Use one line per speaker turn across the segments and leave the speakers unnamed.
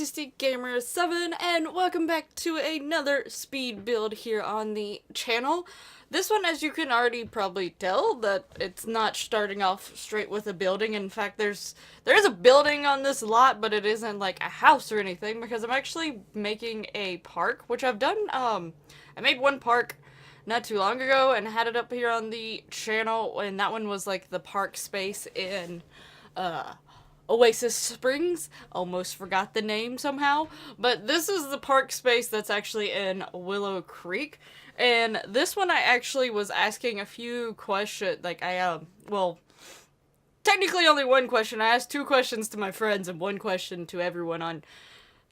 Majesty Gamer 7, and welcome back to another speed build here on the channel. This one, as you can already probably tell, that it's not starting off straight with a building. In fact, there is a building on this lot, but it isn't like a house or anything, because I'm actually making a park, which I've done. I made one park not too long ago and had it up here on the channel, and that one was like the park space in Oasis Springs. Almost forgot the name somehow. But this is the park space that's actually in Willow Creek. And this one I actually was asking a few questions. Like, well, technically only one question. I asked two questions to my friends and one question to everyone on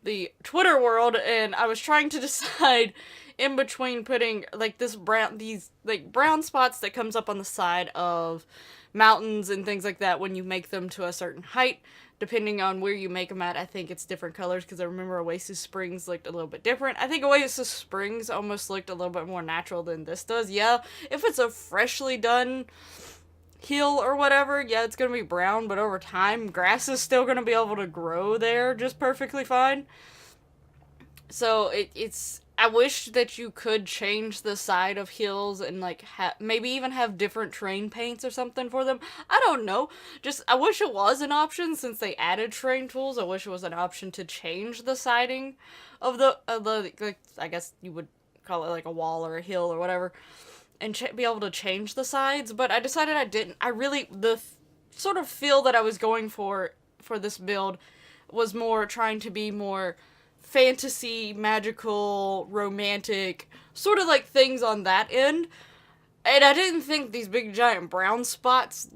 the Twitter world. And I was trying to decide in between putting, like, these brown spots that comes up on the side of mountains and things like that when you make them to a certain height. Depending on where you make them at, I think it's different colors, because I remember Oasis Springs looked a little bit different. I think Oasis Springs almost looked a little bit more natural than this does. Yeah, if it's a freshly done hill or whatever, yeah, it's gonna be brown, but over time, grass is still gonna be able to grow there just perfectly fine. So it's I wish that you could change the side of hills and, like, maybe even have different terrain paints or something for them. I don't know. Just, I wish it was an option since they added terrain tools. I wish it was an option to change the siding of the like, I guess you would call it like a wall or a hill or whatever, and be able to change the sides. But I decided I didn't. The sort of feel that I was going for this build was more trying to be more fantasy, magical, romantic, sort of like things on that end. And I didn't think these big giant brown spots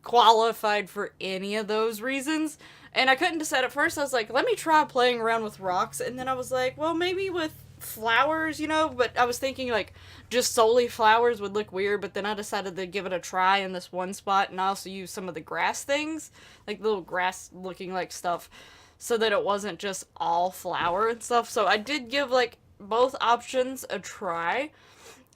qualified for any of those reasons. And I couldn't decide at first. I was like, let me try playing around with rocks. And then I was like, well, maybe with flowers, you know? But I was thinking, like, just solely flowers would look weird. But then I decided to give it a try in this one spot. And I also use some of the grass things, like little grass looking like stuff, so that it wasn't just all flower and stuff. So I did give, like, both options a try.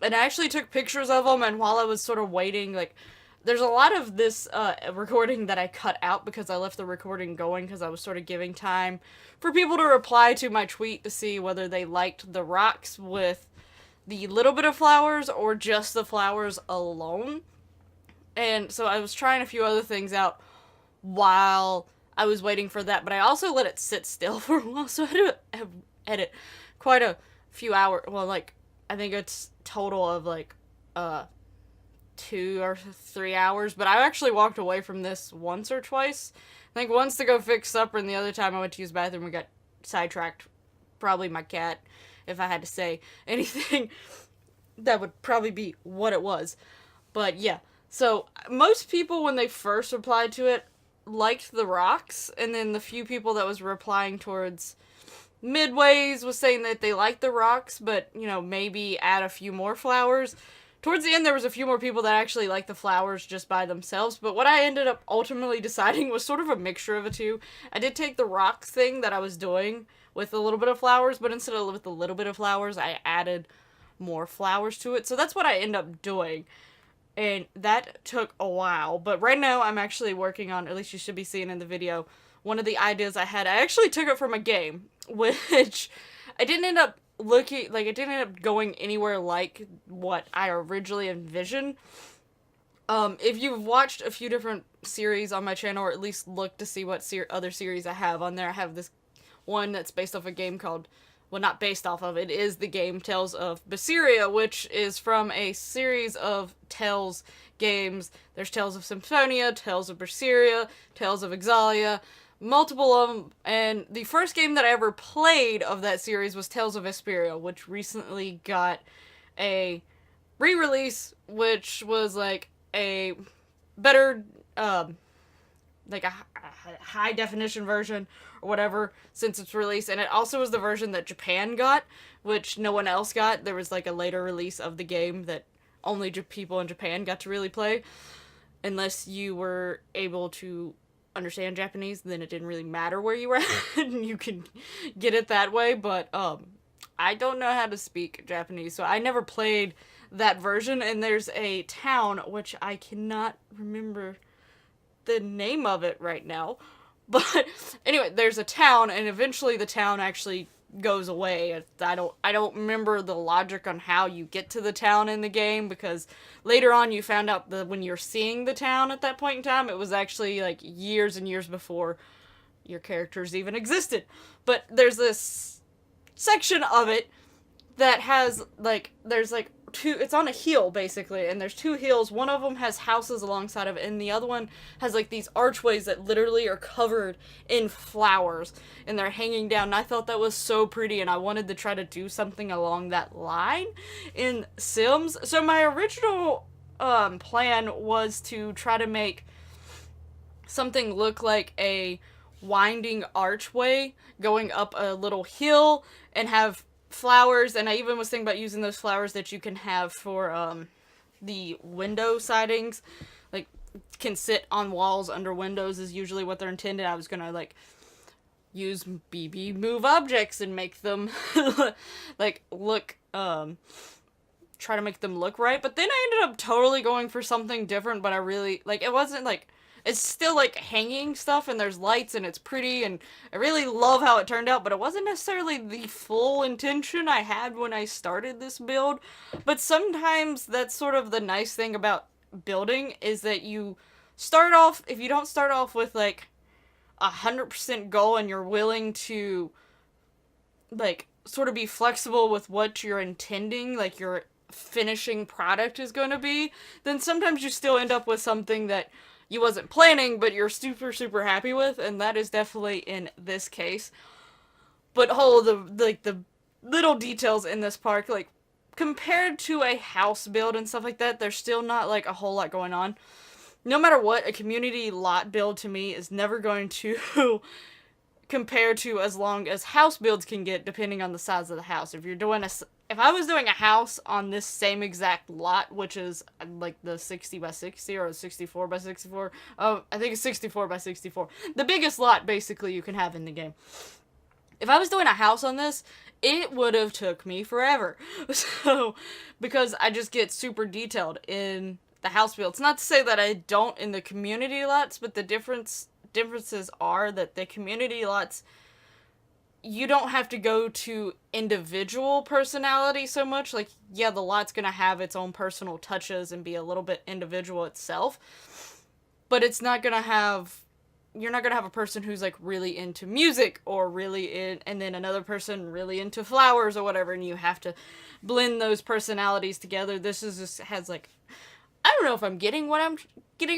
And I actually took pictures of them, and while I was sort of waiting, like, there's a lot of this recording that I cut out because I left the recording going because I was sort of giving time for people to reply to my tweet to see whether they liked the rocks with the little bit of flowers or just the flowers alone. And so I was trying a few other things out while I was waiting for that, but I also let it sit still for a while, so I had to edit quite a few hours. Well, like, I think it's total of, like, 2 or 3 hours, but I actually walked away from this once or twice. I think once to go fix supper, and the other time I went to use the bathroom and got sidetracked. Probably my cat, if I had to say anything. That would probably be what it was. But yeah, so most people, when they first replied to it, liked the rocks, and then the few people that was replying towards midways was saying that they liked the rocks, but, you know, maybe add a few more flowers. Towards the end, there was a few more people that actually liked the flowers just by themselves, but what I ended up ultimately deciding was sort of a mixture of the two. I did take the rocks thing that I was doing with a little bit of flowers, but instead of with a little bit of flowers, I added more flowers to it, so that's what I ended up doing. And that took a while, but right now I'm actually working on, at least you should be seeing in the video, one of the ideas I had. I actually took it from a game, which I didn't end up it didn't end up going anywhere like what I originally envisioned. If you've watched a few different series on my channel, or at least looked to see what other series I have on there, I have this one that's based off a game called, well, not based off of, it is the game Tales of Vesperia, which is from a series of Tales games. There's Tales of Symphonia, Tales of Berseria, Tales of Exalia, multiple of them, and the first game that I ever played of that series was Tales of Vesperia, which recently got a re-release, which was like a better, like a high definition version or whatever since its release, and it also was the version that Japan got, which no one else got. There was like a later release of the game that only people in Japan got to really play, unless you were able to understand Japanese. Then it didn't really matter where you were at, and you could get it that way. But I don't know how to speak Japanese, so I never played that version. And there's a town which I cannot remember the name of it right now, But anyway, there's a town, and eventually the town actually goes away. I don't remember the logic on how you get to the town in the game, because later on you found out that when you're seeing the town at that point in time, it was actually like years and years before your characters even existed. But there's this section of it that has like, there's like two, it's on a hill basically, and there's two hills. One of them has houses alongside of it, and the other one has like these archways that literally are covered in flowers, and they're hanging down. And I thought that was so pretty, and I wanted to try to do something along that line in Sims. So my original plan was to try to make something look like a winding archway going up a little hill and have flowers, and I even was thinking about using those flowers that you can have for the window sidings, like can sit on walls under windows is usually what they're intended. I was gonna like use BB move objects and make them like look try to make them look right, but then I ended up totally going for something different. But I really like, it wasn't like, it's still like hanging stuff and there's lights and it's pretty and I really love how it turned out, but it wasn't necessarily the full intention I had when I started this build. But sometimes that's sort of the nice thing about building, is that you start off, if you don't start off with like 100% goal and you're willing to like sort of be flexible with what you're intending, like your finishing product is going to be, then sometimes you still end up with something that you wasn't planning, but you're super, super happy with, and that is definitely in this case. But the little details in this park, like, compared to a house build and stuff like that, there's still not, like, a whole lot going on. No matter what, a community lot build to me is never going to compare to as long as house builds can get, depending on the size of the house. If I was doing a house on this same exact lot, which is like the 60 by 60 or 64 by 64, I think it's 64 by 64, the biggest lot basically you can have in the game. If I was doing a house on this, it would have took me forever. So, because I just get super detailed in the house builds. Not to say that I don't in the community lots, but the differences are that the community lots, you don't have to go to individual personality so much. Like, yeah, the lot's gonna have its own personal touches and be a little bit individual itself, but it's not gonna have, you're not gonna have a person who's like really into music or and then another person really into flowers or whatever, and you have to blend those personalities together. This is just has like, I don't know if I'm getting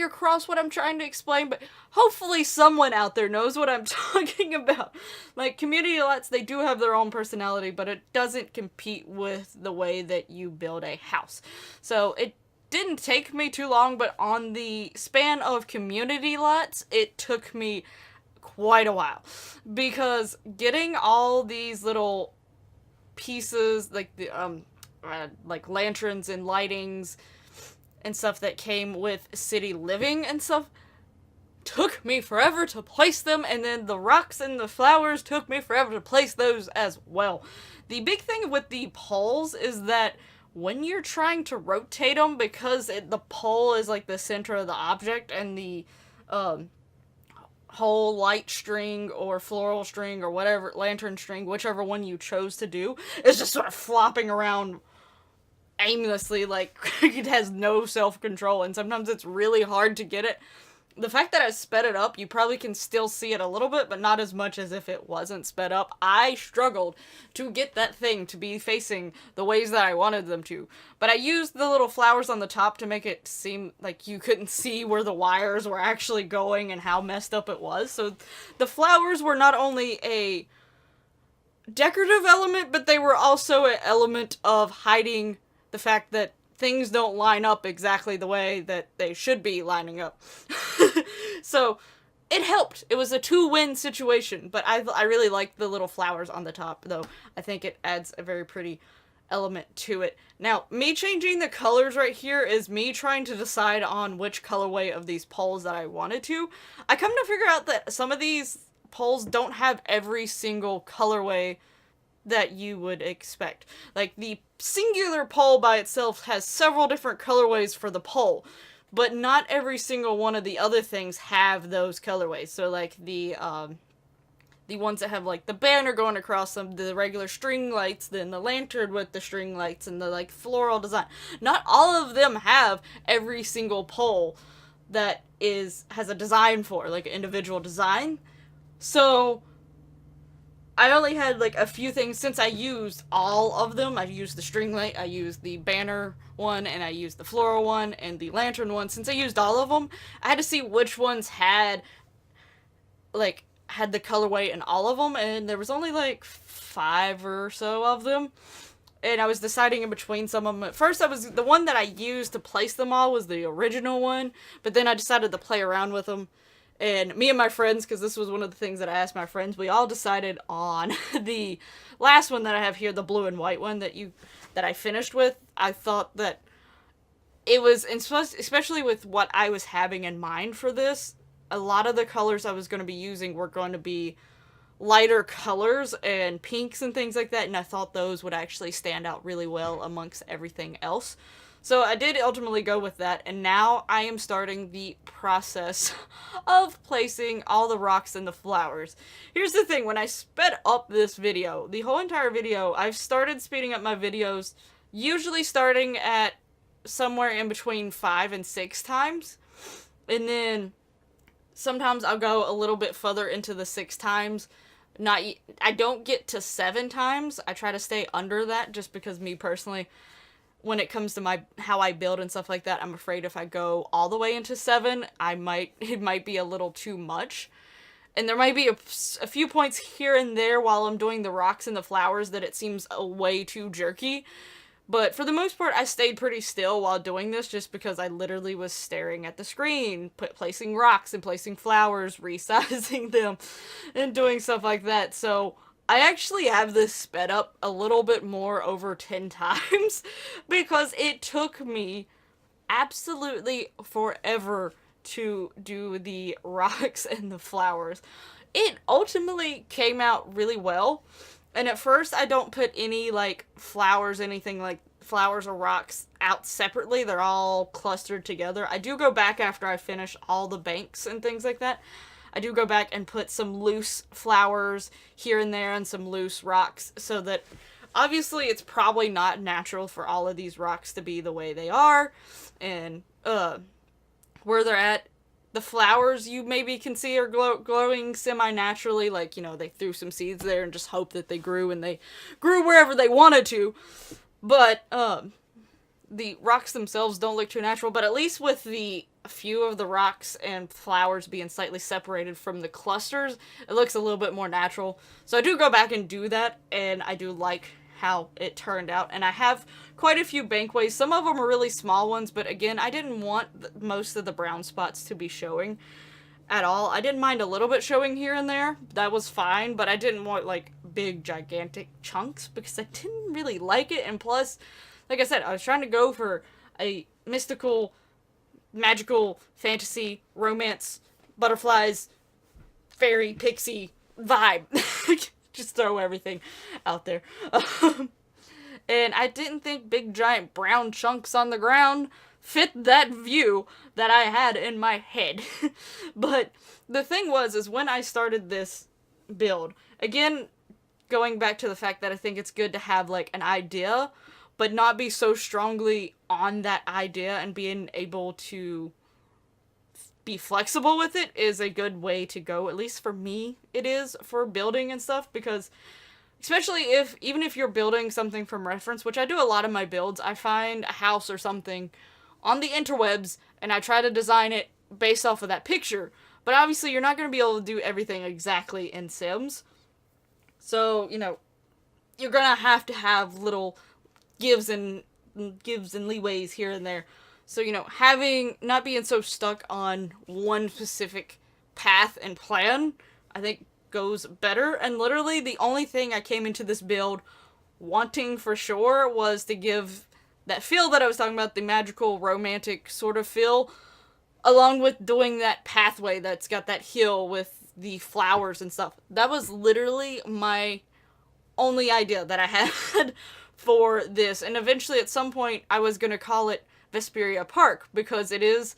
across what I'm trying to explain, but hopefully someone out there knows what I'm talking about. Like, community lots, they do have their own personality, but it doesn't compete with the way that you build a house. So it didn't take me too long, but on the span of community lots, it took me quite a while. Because getting all these little pieces, like the like lanterns and lightings and stuff that came with city living and stuff, took me forever to place them, and then the rocks and the flowers took me forever to place those as well. The big thing with the poles is that when you're trying to rotate them, because the pole is like the center of the object, and the whole light string or floral string or whatever, lantern string, whichever one you chose to do, is just sort of flopping around aimlessly, like it has no self-control, and sometimes it's really hard to get it. The fact that I sped it up, you probably can still see it a little bit, but not as much as if it wasn't sped up. I struggled to get that thing to be facing the ways that I wanted them to. But I used the little flowers on the top to make it seem like you couldn't see where the wires were actually going and how messed up it was. So the flowers were not only a decorative element, but they were also an element of hiding the fact that things don't line up exactly the way that they should be lining up. So it helped. It was a two-win situation, but I really like the little flowers on the top, though. I think it adds a very pretty element to it. Now, me changing the colors right here is me trying to decide on which colorway of these poles that I wanted to. I come to figure out that some of these poles don't have every single colorway that you would expect. Like, the singular pole by itself has several different colorways for the pole, but not every single one of the other things have those colorways. So like the ones that have like the banner going across them, the regular string lights, then the lantern with the string lights, and the like floral design. Not all of them have every single pole that has a design for, like an individual design. So I only had like a few things since I used all of them. I used the string light, I used the banner one, and I used the floral one, and the lantern one. Since I used all of them, I had to see which ones had the colorway in all of them, and there was only like 5 or so of them. And I was deciding in between some of them. At first, the one that I used to place them all was the original one, but then I decided to play around with them. And me and my friends, because this was one of the things that I asked my friends, we all decided on the last one that I have here, the blue and white one that I finished with. I thought that it was, especially with what I was having in mind for this, a lot of the colors I was going to be using were going to be lighter colors and pinks and things like that, and I thought those would actually stand out really well amongst everything else. So I did ultimately go with that, and now I am starting the process of placing all the rocks and the flowers. Here's the thing, when I sped up this video, the whole entire video, I've started speeding up my videos, usually starting at somewhere in between 5 and 6 times, and then sometimes I'll go a little bit further into the 6 times. I don't get to 7 times. I try to stay under that just because me personally, when it comes to how I build and stuff like that, I'm afraid if I go all the way into 7, it might be a little too much. And there might be a few points here and there while I'm doing the rocks and the flowers that it seems way too jerky. But for the most part, I stayed pretty still while doing this just because I literally was staring at the screen, placing rocks and placing flowers, resizing them, and doing stuff like that. So I actually have this sped up a little bit more over 10 times because it took me absolutely forever to do the rocks and the flowers. It ultimately came out really well. And at first, I don't put any, like, anything like flowers or rocks out separately. They're all clustered together. I do go back after I finish all the banks and things like that. I do go back and put some loose flowers here and there and some loose rocks so that, obviously, it's probably not natural for all of these rocks to be the way they are. And, where they're at. The flowers you maybe can see are glowing semi-naturally, like, they threw some seeds there and just hope that they grew, and they grew wherever they wanted to. But, the rocks themselves don't look too natural, but at least with a few of the rocks and flowers being slightly separated from the clusters, it looks a little bit more natural. So I do go back and do that, and I do like how it turned out. And I have quite a few bankways. Some of them are really small ones, but again, I didn't want most of the brown spots to be showing at all. I didn't mind a little bit showing here and there. That was fine, but I didn't want like big gigantic chunks because I didn't really like it. And plus, like I said, I was trying to go for a mystical, magical, fantasy, romance, butterflies, fairy, pixie vibe. Just throw everything out there. And I didn't think big giant brown chunks on the ground fit that view that I had in my head. But the thing is when I started this build, again, going back to the fact that I think it's good to have like an idea, but not be so strongly on that idea, and being able to be flexible with it is a good way to go. At least for me, it is for building and stuff, because especially even if you're building something from reference, which I do a lot of my builds, I find a house or something on the interwebs and I try to design it based off of that picture. But obviously you're not going to be able to do everything exactly in Sims. So, you're going to have little gives and leeways here and there. So, not being so stuck on one specific path and plan, I think goes better. And literally the only thing I came into this build wanting for sure was to give that feel that I was talking about, the magical, romantic sort of feel, along with doing that pathway that's got that hill with the flowers and stuff. That was literally my only idea that I had for this. And eventually at some point I was going to call it Vesperia Park, because it is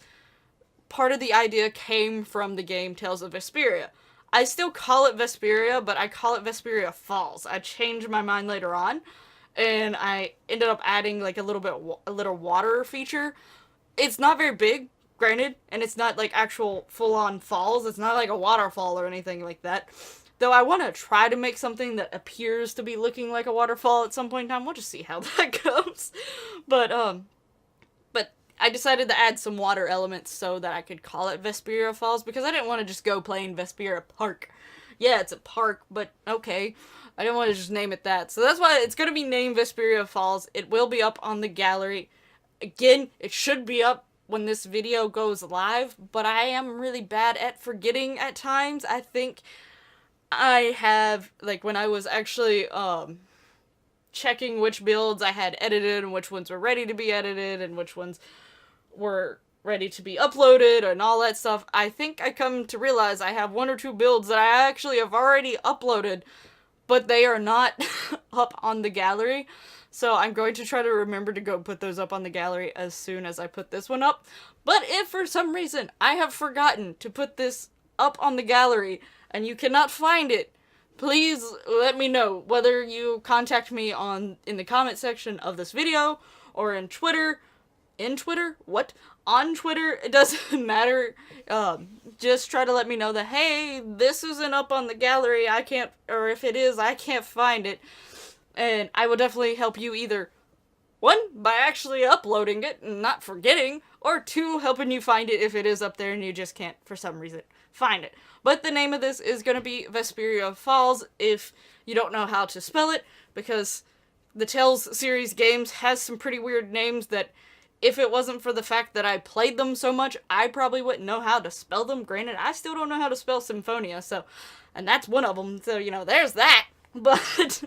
part of the idea came from the game Tales of Vesperia. I still call it Vesperia, but I call it Vesperia Falls. I changed my mind later on, and I ended up adding like a little water feature. It's not very big, granted, and it's not like actual full-on falls. It's not like a waterfall or anything like that. Though I want to try to make something that appears to be looking like a waterfall at some point in time. We'll just see how that goes. But I decided to add some water elements so that I could call it Vesperia Falls, because I didn't want to just go plain Vesperia Park. Yeah, it's a park, but okay. I didn't want to just name it that. So that's why it's going to be named Vesperia Falls. It will be up on the gallery. Again, it should be up when this video goes live, but I am really bad at forgetting at times. I think I have, like, when I was actually checking which builds I had edited and which ones were ready to be edited and which ones were ready to be uploaded and all that stuff, I think I come to realize I have 1 or 2 builds that I actually have already uploaded, but they are not up on the gallery. So I'm going to try to remember to go put those up on the gallery as soon as I put this one up. But if for some reason I have forgotten to put this up on the gallery and you cannot find it, please let me know. Whether you contact me in the comment section of this video or in Twitter. In Twitter? What? On Twitter? It doesn't matter. Just try to let me know that, hey, this isn't up on the gallery. I can't, or if it is, I can't find it. And I will definitely help you either, 1, by actually uploading it and not forgetting, or 2, helping you find it if it is up there and you just can't, for some reason, find it. But the name of this is going to be Vesperia Falls if you don't know how to spell it, because the Tales series games has some pretty weird names that, if it wasn't for the fact that I played them so much, I probably wouldn't know how to spell them. Granted, I still don't know how to spell Symphonia, so, and that's one of them, so, there's that. But,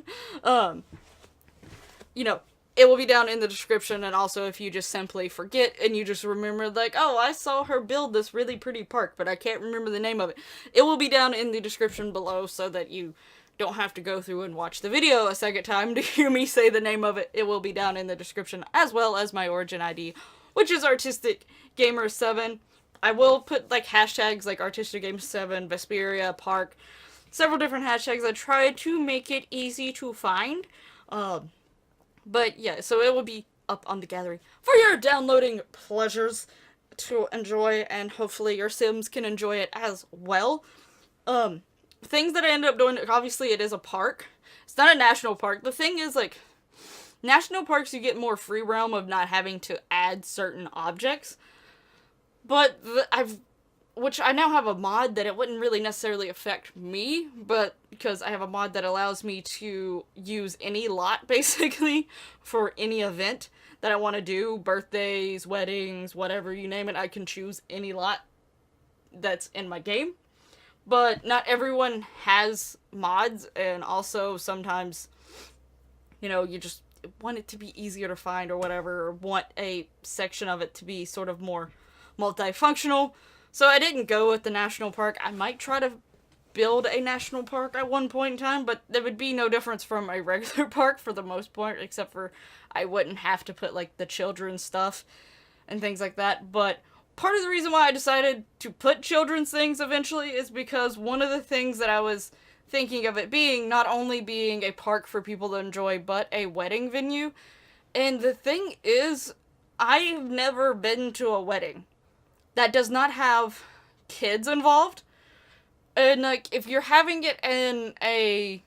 it will be down in the description, and also if you just simply forget and you just remember, like, oh, I saw her build this really pretty park, but I can't remember the name of it. It will be down in the description below so that you don't have to go through and watch the video a second time to hear me say the name of it. It will be down in the description, as well as my origin ID, which is Artistic Gamer 7. I will put, like, hashtags like Artistic Gamer 7, Vesperia, Park, several different hashtags. I tried to make it easy to find. But yeah, so it will be up on the gallery for your downloading pleasures to enjoy, and hopefully your Sims can enjoy it as well. Things that I ended up doing, obviously it is a park. It's not a national park. The thing is, like, national parks you get more free realm of not having to add certain objects. But which I now have a mod that it wouldn't really necessarily affect me, but because I have a mod that allows me to use any lot, basically, for any event that I want to do. Birthdays, weddings, whatever, you name it, I can choose any lot that's in my game. But not everyone has mods, and also sometimes, you just want it to be easier to find or whatever, or want a section of it to be sort of more multifunctional. So I didn't go with the national park. I might try to build a national park at one point in time, but there would be no difference from a regular park for the most part, except for I wouldn't have to put, like, the children's stuff and things like that. But part of the reason why I decided to put children's things eventually is because one of the things that I was thinking of it being, not only being a park for people to enjoy, but a wedding venue. And the thing is, I've never been to a wedding that does not have kids involved. And, like, if you're having it in a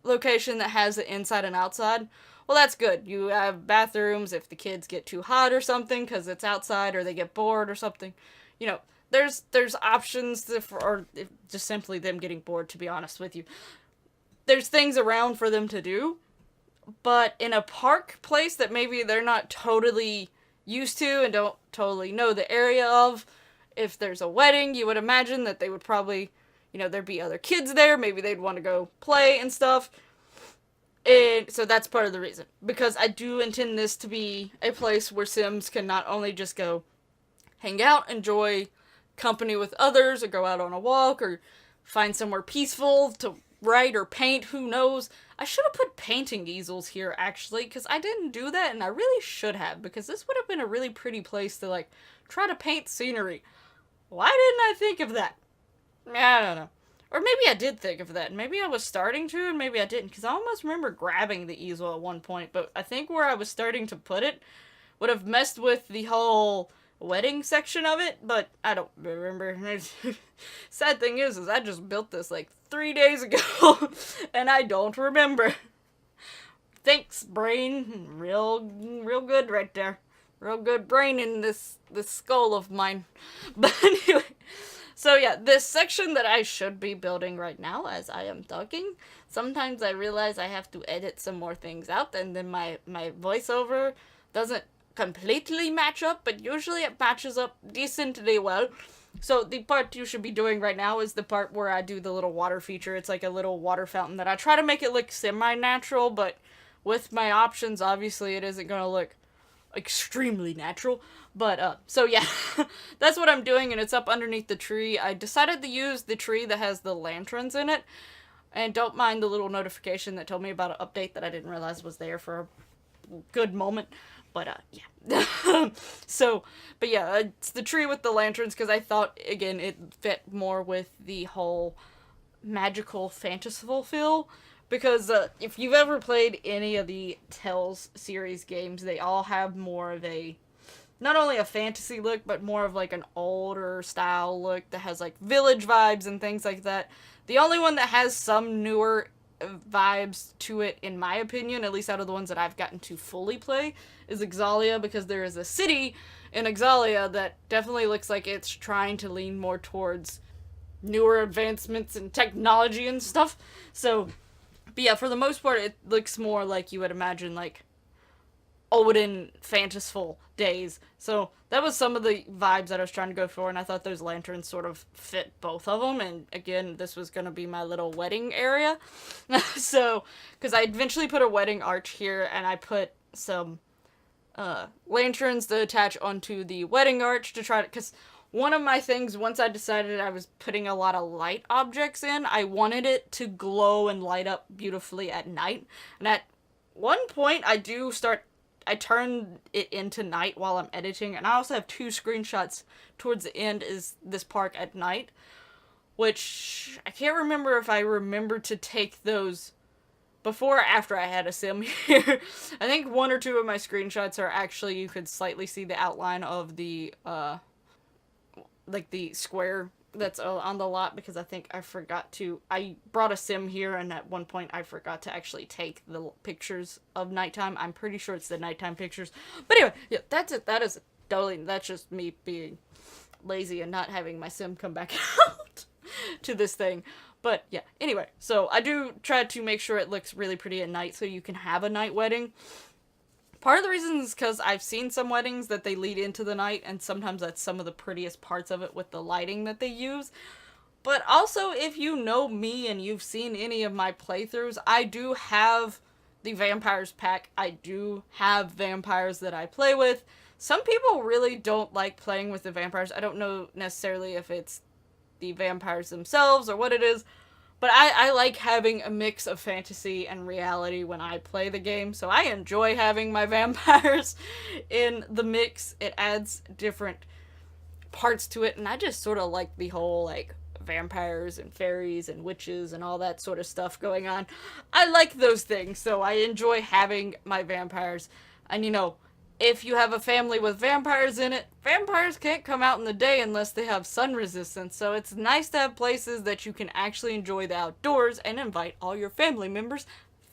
location that has it inside and outside, well, that's good. You have bathrooms if the kids get too hot or something because it's outside, or they get bored or something. There's options or just simply them getting bored, to be honest with you. There's things around for them to do. But in a park place that maybe they're not totally used to and don't totally know the area of, if there's a wedding, you would imagine that they would probably, there'd be other kids there. Maybe they'd want to go play and stuff. And so that's part of the reason. Because I do intend this to be a place where Sims can not only just go hang out, enjoy company with others, or go out on a walk, or find somewhere peaceful to write or paint, who knows. I should have put painting easels here, actually, because I didn't do that, and I really should have, because this would have been a really pretty place to, like, try to paint scenery. Why didn't I think of that? I don't know. Or maybe I did think of that, and maybe I was starting to, and maybe I didn't, because I almost remember grabbing the easel at one point, but I think where I was starting to put it would have messed with the whole wedding section of it, but I don't remember. Sad thing is I just built this like 3 days ago, and I don't remember. Thanks, brain. Real good right there. Real good brain in this skull of mine. But anyway, so yeah, this section that I should be building right now as I am talking, sometimes I realize I have to edit some more things out, and then my voiceover doesn't completely match up, but usually it matches up decently well. So the part you should be doing right now is the part where I do the little water feature. It's like a little water fountain that I try to make it look semi-natural, but with my options, obviously it isn't going to look extremely natural. But, so yeah, that's what I'm doing, and it's up underneath the tree. I decided to use the tree that has the lanterns in it, and don't mind the little notification that told me about an update that I didn't realize was there for a good moment. But, yeah. So, but yeah, it's the tree with the lanterns, because I thought, again, it fit more with the whole magical, fanciful feel. Because, if you've ever played any of the Tales series games, they all have more of a, not only a fantasy look, but more of, like, an older style look that has, like, village vibes and things like that. The only one that has some newer vibes to it, in my opinion, at least out of the ones that I've gotten to fully play, is Exalia, because there is a city in Exalia that definitely looks like it's trying to lean more towards newer advancements in technology and stuff. So, but yeah, for the most part, it looks more like you would imagine, like, olden, fanciful days. So that was some of the vibes that I was trying to go for, and I thought those lanterns sort of fit both of them. And again, this was going to be my little wedding area. So, because I eventually put a wedding arch here, and I put some lanterns to attach onto the wedding arch to try to, because one of my things, once I decided I was putting a lot of light objects in, I wanted it to glow and light up beautifully at night. And at one point, I turn it into night while I'm editing, and I also have 2 screenshots towards the end is this park at night, which I can't remember if I remembered to take those before or after I had a sim here. I think 1 or 2 of my screenshots are actually, you could slightly see the outline of the, like the square that's on the lot, because I think I brought a sim here, and at one point I forgot to actually take the pictures of nighttime. I'm pretty sure it's the nighttime pictures. But anyway, yeah, that's it. That's just me being lazy and not having my sim come back out to this thing. But yeah, anyway, so I do try to make sure it looks really pretty at night so you can have a night wedding. Part of the reason is because I've seen some weddings that they lead into the night, and sometimes that's some of the prettiest parts of it with the lighting that they use. But also, if you know me and you've seen any of my playthroughs, I do have the vampires pack. I do have vampires that I play with. Some people really don't like playing with the vampires. I don't know necessarily if it's the vampires themselves or what it is, but I like having a mix of fantasy and reality when I play the game, so I enjoy having my vampires in the mix. It adds different parts to it, and I just sort of like the whole, like, vampires and fairies and witches and all that sort of stuff going on. I like those things, so I enjoy having my vampires. And, you know, if you have a family with vampires in it, vampires can't come out in the day unless they have sun resistance, so it's nice to have places that you can actually enjoy the outdoors and invite all your family members,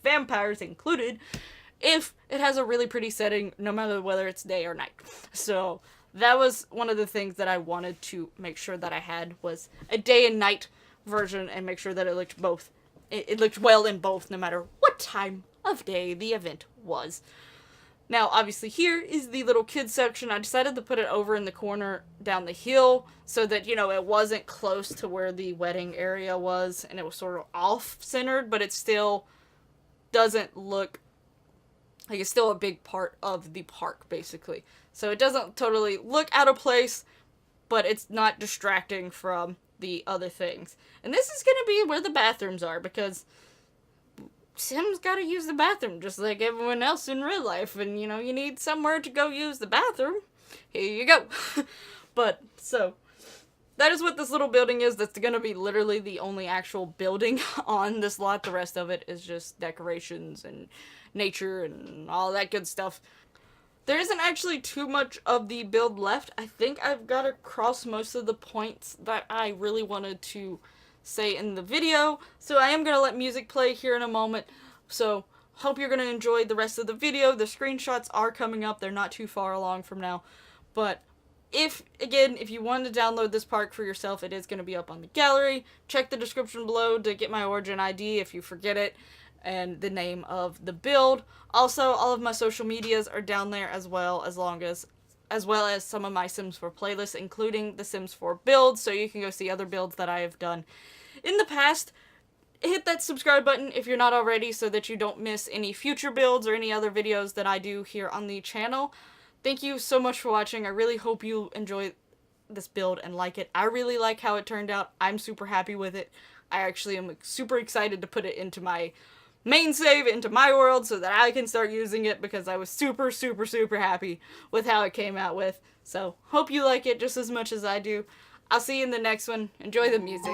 vampires included, if it has a really pretty setting, no matter whether it's day or night. So that was one of the things that I wanted to make sure that I had, was a day and night version, and make sure that it looked both. It looked well in both, no matter what time of day the event was. Now, obviously, here is the little kids section. I decided to put it over in the corner down the hill so that, you know, it wasn't close to where the wedding area was, and it was sort of off-centered, but it still doesn't look like it's still a big part of the park, basically. So it doesn't totally look out of place, but it's not distracting from the other things. And this is going to be where the bathrooms are, because Sims gotta use the bathroom just like everyone else in real life, and you know, you need somewhere to go use the bathroom. Here you go. But, so, that is what this little building is. That's gonna be literally the only actual building on this lot. The rest of it is just decorations and nature and all that good stuff. There isn't actually too much of the build left. I think I've got across most of the points that I really wanted to say in the video. So I am going to let music play here in a moment. So hope you're going to enjoy the rest of the video. The screenshots are coming up. They're not too far along from now. But if you want to download this park for yourself, it is going to be up on the gallery. Check the description below to get my origin ID if you forget it, and the name of the build. Also, all of my social medias are down there as well as some of my Sims 4 playlists, including the Sims 4 builds, so you can go see other builds that I have done in the past. Hit that subscribe button if you're not already so that you don't miss any future builds or any other videos that I do here on the channel. Thank you so much for watching. I really hope you enjoy this build and like it. I really like how it turned out. I'm super happy with it. I actually am super excited to put it into my main save, into my world, so that I can start using it, because I was super, super, super happy with how it came out with. So, hope you like it just as much as I do. I'll see you in the next one. Enjoy the music.